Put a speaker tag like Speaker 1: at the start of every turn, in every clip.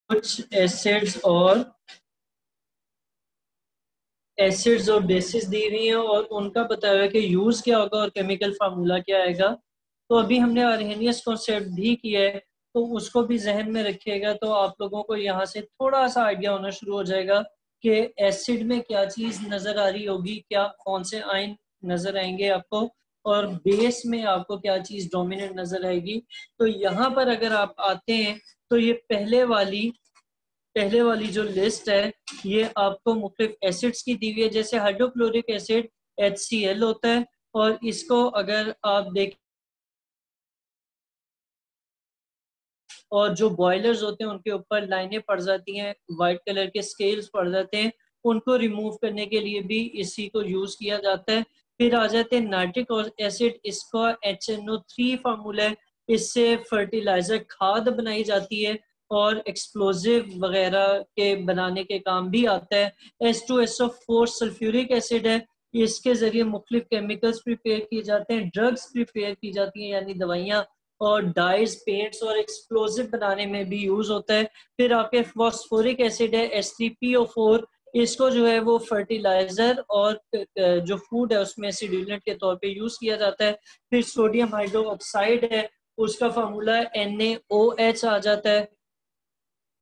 Speaker 1: कुछ एसिड्स और बेसिस दी हुई हैं और उनका बताया हुआ है कि यूज क्या होगा और केमिकल फार्मूला क्या आएगा। तो अभी हमने अरहेनियस कॉन्सेप्ट भी किया है, तो उसको भी जहन में रखिएगा, तो आप लोगों को यहाँ से थोड़ा सा आइडिया होना शुरू हो जाएगा कि एसिड में क्या चीज नजर आ रही होगी, क्या कौन से आयन नजर आएंगे आपको, और बेस में आपको क्या चीज डोमिनेंट नजर आएगी। तो यहाँ पर अगर आप आते हैं तो ये पहले वाली जो लिस्ट है ये आपको मुख्तलिफ एसिड्स की दी हुई है। जैसे हाइड्रोक्लोरिक एसिड HCl होता है, और इसको अगर आप देखें, और जो बॉयलर्स होते हैं उनके ऊपर लाइनें पड़ जाती हैं, वाइट कलर के स्केल्स पड़ जाते हैं, उनको रिमूव करने के लिए भी इसी को यूज किया जाता है। फिर आ जाते हैं नाइट्रिक एसिड, इसका HNO3 फार्मूला है, इससे फर्टिलाइजर खाद बनाई जाती है और एक्सप्लोजिव वगैरह के बनाने के काम भी आता है। H2SO4 सल्फ्यूरिक एसिड है, इसके जरिए मुख्तलिफ केमिकल्स प्रिपेयर किए जाते हैं, ड्रग्स प्रिपेयर की जाती हैं यानी दवाइयाँ, और डाइज, पेंट्स और एक्सप्लोजिव बनाने में भी यूज होता है। फिर आपके फॉस्फोरिक एसिड है H3PO4, इसको जो है वो फर्टिलाइजर और जो फूड है उसमें एसिडुलेंट के तौर पे यूज किया जाता है। फिर सोडियम हाइड्रोक्साइड है, उसका फार्मूला NaOH आ जाता है,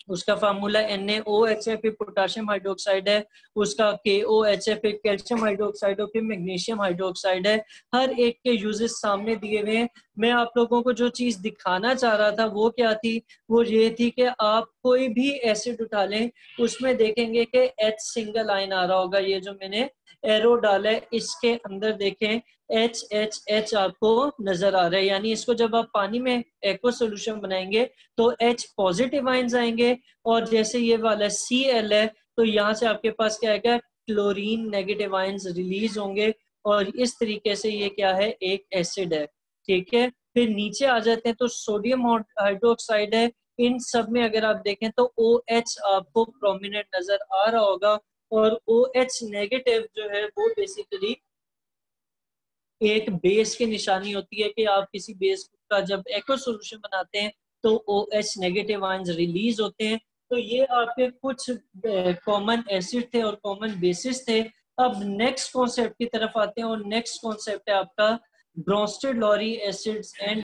Speaker 1: उसका फार्मूला NaOH है। फिर पोटाशियम हाइड्रोक्साइड है, उसका KOH है। फिर कैल्शियम हाइड्रोक्साइड और फिर मैग्नीशियम हाइड्रोक्साइड है। हर एक के यूजेस सामने दिए हुए हैं। मैं आप लोगों को जो चीज दिखाना चाह रहा था वो क्या थी, वो ये थी कि आप कोई भी एसिड उठा लें, उसमें देखेंगे कि H सिंगल आयन आ रहा होगा। ये जो मैंने एरो डाला है इसके अंदर देखें H आपको नजर आ रहा है, यानी इसको जब आप पानी में एक्वा सोल्यूशन बनाएंगे तो H पॉजिटिव आयंस आएंगे, और जैसे ये वाला Cl है तो यहाँ से आपके पास क्या आएगा, क्लोरीन नेगेटिव आयंस रिलीज होंगे, और इस तरीके से ये क्या है, एक एसिड है। ठीक है, फिर नीचे आ जाते हैं तो सोडियम हाइड्रोक्साइड है। इन सब में अगर आप देखें तो OH आपको प्रोमिनेंट नजर आ रहा होगा, और OH नेगेटिव जो है वो बेसिकली एक बेस की निशानी होती है कि आप किसी बेस का जब एक्वा सॉल्यूशन बनाते हैं तो OH नेगेटिव आयंस रिलीज होते हैं। तो ये आपके कुछ कॉमन एसिड थे और कॉमन बेसिस थे। अब नेक्स्ट कॉन्सेप्ट की तरफ आते हैं, और नेक्स्ट कॉन्सेप्ट है आपका ब्रोंस्टेड लॉरी एसिड्स एंड